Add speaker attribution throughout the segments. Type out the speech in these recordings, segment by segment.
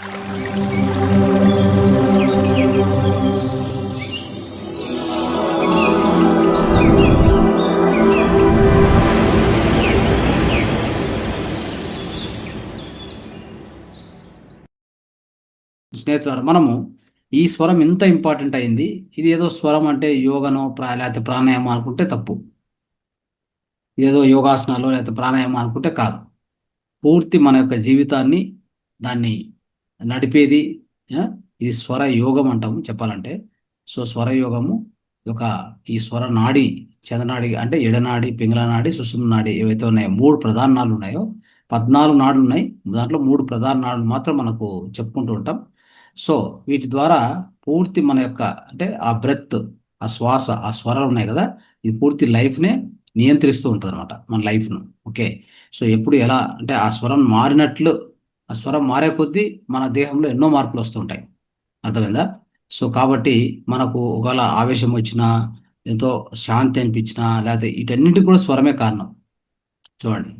Speaker 1: స్నేహితులారా, మనము ఈ స్వరం ఎంత ఇంపార్టెంట్ అయింది. ఇది ఏదో స్వరం అంటే యోగనో లేకపోతే ప్రాణాయామం అనుకుంటే తప్పు. ఏదో యోగాసనాలు లేకపోతే ప్రాణాయామం అనుకుంటే కాదు. పూర్తి మన యొక్క జీవితాన్ని దాన్ని నడిపేది ఆ, ఇది స్వర యోగం అంటాము చెప్పాలంటే. సో స్వర యోగము యొక్క ఈ స్వర నాడి, చంద్రనాడి అంటే ఎడనాడి, పింగళ నాడి, సుషుమ్న నాడి ఏవైతే ఉన్నాయో 3 ప్రధాన నాడులు ఉన్నాయో, 14 నాడులు ఉన్నాయి. దాంట్లో 3 ప్రధాన నాడులు మాత్రం మనకు చెప్పుకుంటూ ఉంటాం. సో వీటి ద్వారా పూర్తి మన యొక్క అంటే ఆ బ్రెత్, ఆ శ్వాస, ఆ స్వరాలు ఉన్నాయి కదా, ఇది పూర్తి లైఫ్నే నియంత్రిస్తూ ఉంటుంది అనమాట మన లైఫ్ను. ఓకే. సో ఎప్పుడు ఎలా అంటే ఆ స్వరం మారినట్లు, ఆ స్వరం మారే కొద్దీ మన దేహంలో ఎన్నో మార్పులు వస్తుంటాయి. అర్థమైందా? సో కాబట్టి మనకు ఒకవేళ ఆవేశం వచ్చినా, ఎంతో శాంతి అనిపించినా, లేకపోతే వీటన్నిటికి కూడా స్వరమే కారణం. చూడండి.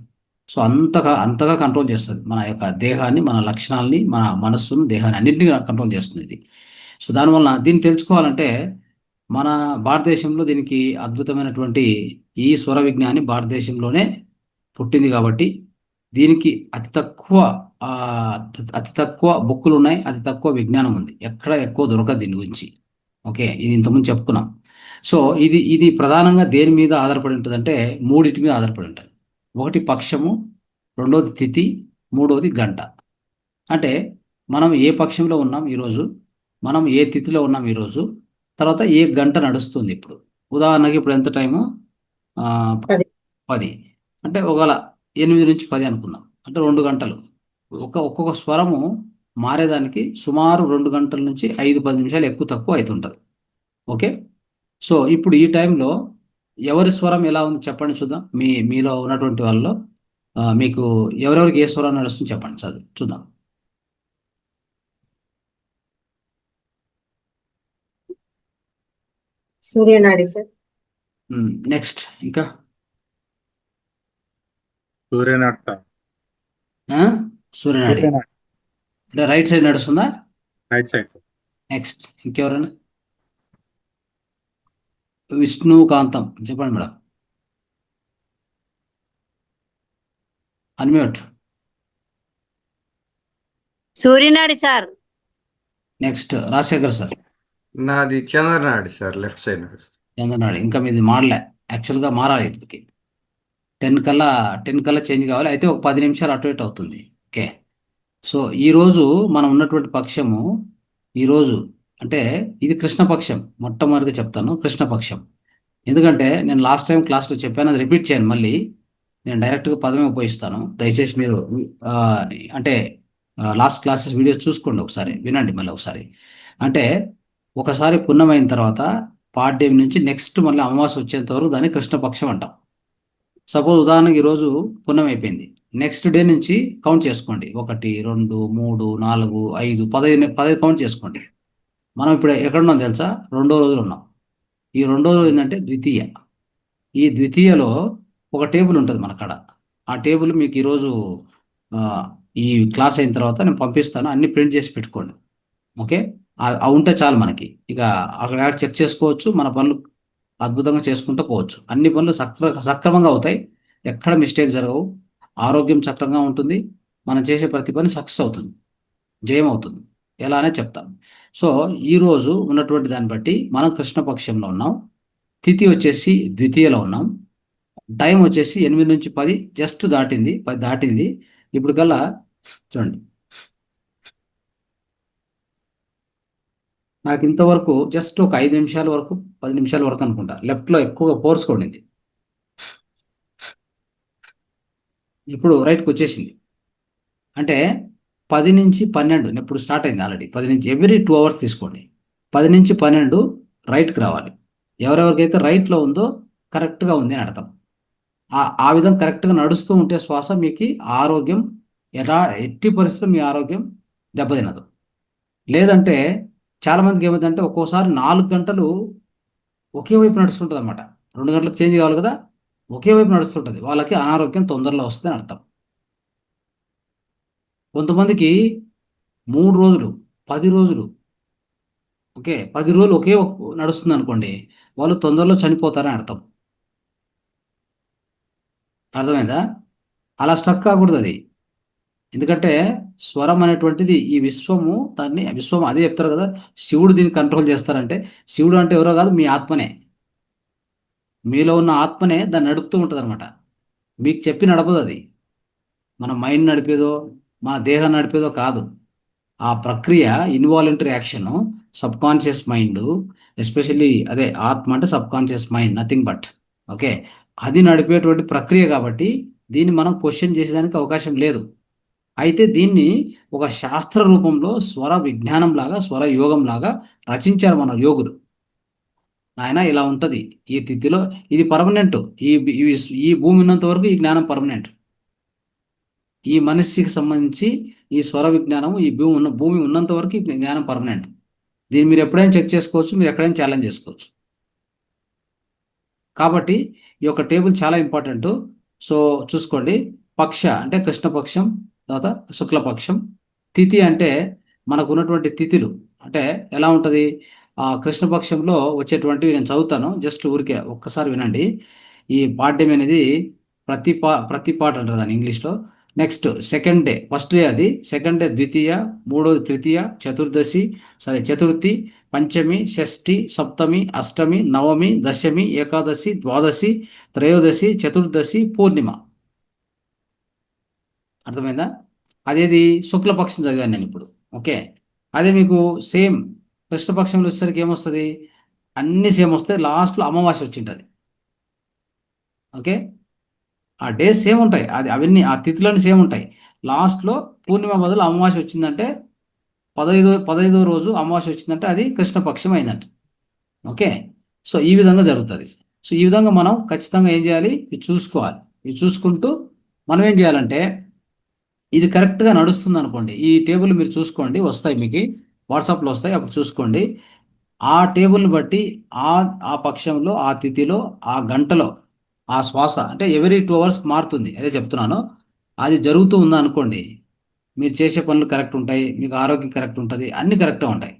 Speaker 1: సో అంతగా అంతగా కంట్రోల్ చేస్తుంది మన యొక్క దేహాన్ని, మన లక్షణాలని, మన మనస్సును, దేహాన్ని అన్నింటినీ కంట్రోల్ చేస్తుంది ఇది. సో దానివల్ల దీన్ని తెలుసుకోవాలంటే మన భారతదేశంలో దీనికి అద్భుతమైనటువంటి ఈ స్వర విజ్ఞాని భారతదేశంలోనే పుట్టింది కాబట్టి దీనికి ఆ, అతి తక్కువ బుక్కులు ఉన్నాయి, అతి తక్కువ విజ్ఞానం ఉంది. ఎక్కడ ఎక్కువ దొరకదు దీని గురించి. ఓకే, ఇది ఇంతకుముందు చెప్పుకున్నాం. సో ఇది ఇది ప్రధానంగా దేని మీద ఆధారపడి ఉంటుందంటే మూడింటి మీద ఆధారపడి ఉంటుంది. ఒకటి పక్షము, రెండోది తిథి, మూడోది గంట. అంటే మనం ఏ పక్షంలో ఉన్నాం ఈరోజు, మనం ఏ తిథిలో ఉన్నాం ఈరోజు, తర్వాత ఏ గంట నడుస్తుంది ఇప్పుడు. ఉదాహరణకి ఇప్పుడు ఎంత టైము? ఆ, 10. అంటే ఒకవేళ 8 నుంచి 10 అనుకుందాం, అంటే 2 గంటలు. ఒక్కొక్క స్వరము మారేదానికి సుమారు 2 గంటల నుంచి 5-10 నిమిషాలు ఎక్కువ తక్కువ అవుతుంటుంది. ఓకే. సో ఇప్పుడు ఈ టైంలో ఎవరి స్వరం ఎలా ఉంది చెప్పండి చూద్దాం. మీలో ఉన్నటువంటి వాళ్ళలో మీకు ఎవరెవరికి ఏ స్వరం నడుస్తుంది చెప్పండి, చదువు చూద్దాం.
Speaker 2: సూర్యనాడి సార్.
Speaker 1: నెక్స్ట్ ఇంకా
Speaker 3: సూర్యనాథ్ సార్.
Speaker 1: ఆ? సూర్యనాడి
Speaker 3: సూర్యనాథ్
Speaker 1: అంటే రైట్ సైడ్ నడుస్తుందా?
Speaker 3: Right side sir.
Speaker 1: నెక్స్ట్ ఇంకెవరైనా? విష్ణుకాంతం చెప్పండి మేడం. అన్మ్యూట్.
Speaker 2: సూర్యనాడి సార్.
Speaker 1: Next Rajasekhar sir.
Speaker 4: నాది చంద్రనాడి సార్, లెఫ్ట్ సైడ్ నడుస్తుంది.
Speaker 1: చంద్రనాడు. ఇంకా మీది మారలే, యాక్చువల్గా మారాలి ఇప్పటికి. 10 కల్లా చేంజ్ కావాలి. అయితే ఒక 10 నిమిషాలు అటు ఇటు అవుతుంది. ఓకే. సో ఈరోజు మనం ఉన్నటువంటి పక్షము, ఈరోజు అంటే ఇది కృష్ణపక్షం. మొట్టమొదటిగా చెప్తాను కృష్ణపక్షం. ఎందుకంటే నేను లాస్ట్ టైం క్లాస్లో చెప్పాను, అది రిపీట్ చేయను మళ్ళీ. నేను డైరెక్ట్గా పదమే ఉపయోగిస్తాను. దయచేసి మీరు ఆ, అంటే లాస్ట్ క్లాసెస్ వీడియోస్ చూసుకోండి, ఒకసారి వినండి మళ్ళీ ఒకసారి. అంటే ఒకసారి పున్నమైన తర్వాత పాడ్యం నుంచి నెక్స్ట్ మళ్ళీ అమావాస్య వచ్చేంత వరకు దాన్ని కృష్ణపక్షం అంటాం. సపోజ్ ఉదాహరణకి ఈరోజు పున్నం అయిపోయింది, నెక్స్ట్ డే నుంచి కౌంట్ చేసుకోండి. 1, 2, 3, 4, 5, 15 కౌంట్ చేసుకోండి. మనం ఇప్పుడు ఎక్కడున్నాం తెలుసా? రెండో రోజులు ఉన్నాం. ఈ రెండో రోజు ఏంటంటే ద్వితీయ. ఈ ద్వితీయలో ఒక టేబుల్ ఉంటుంది మన కాడ. ఆ టేబుల్ మీకు ఈరోజు ఆ, ఈ క్లాస్ అయిన తర్వాత నేను పంపిస్తాను, అన్ని ప్రింట్ చేసి పెట్టుకోండి. ఓకే. అవి ఉంటే చాలు మనకి. ఇక అక్కడ చెక్ చేసుకోవచ్చు, మన పనులు అద్భుతంగా చేసుకుంటూ పోవచ్చు. అన్ని పనులు సక్రమంగా అవుతాయి, ఎక్కడ మిస్టేక్ జరగవు, ఆరోగ్యం చక్రంగా ఉంటుంది, మనం చేసే ప్రతి పని సక్సెస్ అవుతుంది, జయం అవుతుంది. ఎలా అనే చెప్తాం. సో ఈరోజు ఉన్నటువంటి దాన్ని బట్టి మనం కృష్ణపక్షంలో ఉన్నాం, తిథి వచ్చేసి ద్వితీయలో ఉన్నాం, టైం వచ్చేసి 8 నుంచి 10 జస్ట్ దాటింది, 10 దాటింది. ఇప్పుడు కల్లా చూడండి, నాకు ఇంతవరకు జస్ట్ ఒక 5 నిమిషాల వరకు, 10 నిమిషాల వరకు అనుకుంటా లెఫ్ట్లో ఎక్కువగా పోర్స్ కొడింది. ఇప్పుడు రైట్కి వచ్చేసింది. అంటే 10 నుంచి 12 ఇప్పుడు స్టార్ట్ అయింది ఆల్రెడీ. 10 నుంచి ఎవ్రీ 2 అవర్స్ తీసుకోండి. 10 నుంచి 12 రైట్కి రావాలి. ఎవరెవరికైతే రైట్లో ఉందో కరెక్ట్గా ఉంది అని అర్థం. ఆ విధంగా కరెక్ట్గా నడుస్తూ ఉంటే శ్వాస మీకు ఆరోగ్యం, ఎట్టి పరిస్థితుల్లో మీ ఆరోగ్యం దెబ్బతినదు. లేదంటే చాలామందికి ఏమైందంటే ఒక్కోసారి 4 గంటలు ఒకే వైపు నడుస్తుంటుంది అనమాట. 2 గంటలకు చేంజ్ కావాలి కదా, ఒకే వైపు నడుస్తుంటుంది. వాళ్ళకి అనారోగ్యం తొందరలో వస్తుందని అర్థం. కొంతమందికి 3 రోజులు, 10 రోజులు, ఓకే, 10 రోజులు ఒకే నడుస్తుంది అనుకోండి, వాళ్ళు తొందరలో చనిపోతారని అర్థం. అర్థమైందా? అలా స్ట్రక్ కాకూడదు అది. ఎందుకంటే స్వరం అనేటువంటిది ఈ విశ్వము, దాన్ని విశ్వం అదే చెప్తారు కదా, శివుడు దీన్ని కంట్రోల్ చేస్తారంటే, శివుడు అంటే ఎవరో కాదు, మీ ఆత్మనే. మీలో ఉన్న ఆత్మనే దాన్ని నడుపుతూ ఉంటుంది అనమాట. మీకు చెప్పి నడపదు అది. మన మైండ్ నడిపేదో, మన దేహం నడిపేదో కాదు. ఆ ప్రక్రియ, involuntary action, sub conscious mind, especially అదే ఆత్మ అంటే sub conscious mind, nothing but. Okay, అది నడిపేటువంటి ప్రక్రియ కాబట్టి దీన్ని మనం క్వశ్చన్ చేసేదానికి అవకాశం లేదు. అయితే దీన్ని ఒక శాస్త్ర రూపంలో స్వర విజ్ఞానం లాగా, స్వర యోగం లాగా రచించారు మన యోగులు. నాయన ఇలా ఉంటుంది ఈ తిథిలో, ఇది పర్మనెంట్. ఈ ఈ ఈ భూమి ఉన్నంత వరకు ఈ జ్ఞానం పర్మనెంట్. ఈ మనిషికి సంబంధించి ఈ స్వర విజ్ఞానం, ఈ భూమి ఉన్నంత వరకు ఈ జ్ఞానం పర్మనెంట్. దీన్ని మీరు ఎప్పుడైనా చెక్ చేసుకోవచ్చు, మీరు ఎక్కడైనా ఛాలెంజ్ చేసుకోవచ్చు. కాబట్టి ఈ యొక్క టేబుల్ చాలా ఇంపార్టెంట్. సో చూసుకోండి, పక్ష అంటే కృష్ణపక్షం, తర్వాత శుక్లపక్షం, తిథి అంటే మనకు ఉన్నటువంటి తిథులు అంటే ఎలా ఉంటుంది. ఆ కృష్ణపక్షంలో వచ్చేటువంటివి నేను చదువుతాను, జస్ట్ ఊరికే ఒక్కసారి వినండి. ఈ పాడ్యం అనేది ప్రతి పాట అంటారు దాన్ని ఇంగ్లీష్లో. Next second day, first day అది, సెకండ్ డే ద్వితీయ, మూడోది తృతీయ, చతుర్థి, పంచమి, షష్ఠి, సప్తమి, అష్టమి, నవమి, దశమి, ఏకాదశి, ద్వాదశి, త్రయోదశి, చతుర్దశి, పూర్ణిమ. అర్థమైందా? అదేది శుక్లపక్షం చదివాను నేను ఇప్పుడు. ఓకే, అదే మీకు సేమ్ కృష్ణపక్షంలో వచ్చేసరికి ఏమొస్తుంది, అన్ని సేమ్ వస్తాయి, లాస్ట్లో అమావాస్య వచ్చింటుంది. ఓకే, ఆ డేస్ సేమ్ ఉంటాయి, అవన్నీ ఆ తిథులన్నీ సేమ్ ఉంటాయి. లాస్ట్లో పూర్ణిమ బదులు అమావాస్య వచ్చిందంటే 15వ రోజు అమావాస్య వచ్చిందంటే అది కృష్ణపక్షం అయిందంట. ఓకే, సో ఈ విధంగా జరుగుతుంది. సో ఈ విధంగా మనం ఖచ్చితంగా ఏం చేయాలి, ఇది చూసుకోవాలి. ఇది చూసుకుంటూ మనం ఏం చేయాలంటే, ఇది కరెక్ట్గా నడుస్తుంది అనుకోండి, ఈ టేబుల్ మీరు చూసుకోండి, వస్తాయి మీకు వాట్సాప్లో వస్తాయి, అప్పుడు చూసుకోండి. ఆ టేబుల్ని బట్టి ఆ ఆ పక్షంలో, ఆ తిథిలో, ఆ గంటలో ఆ శ్వాస అంటే ఎవ్రీ 2 hours మారుతుంది, అదే చెప్తున్నాను. అది జరుగుతూ ఉందా అనుకోండి, మీరు చేసే పనులు కరెక్ట్ ఉంటాయి, మీకు ఆరోగ్యం కరెక్ట్ ఉంటుంది, అన్నీ కరెక్ట్గా ఉంటాయి.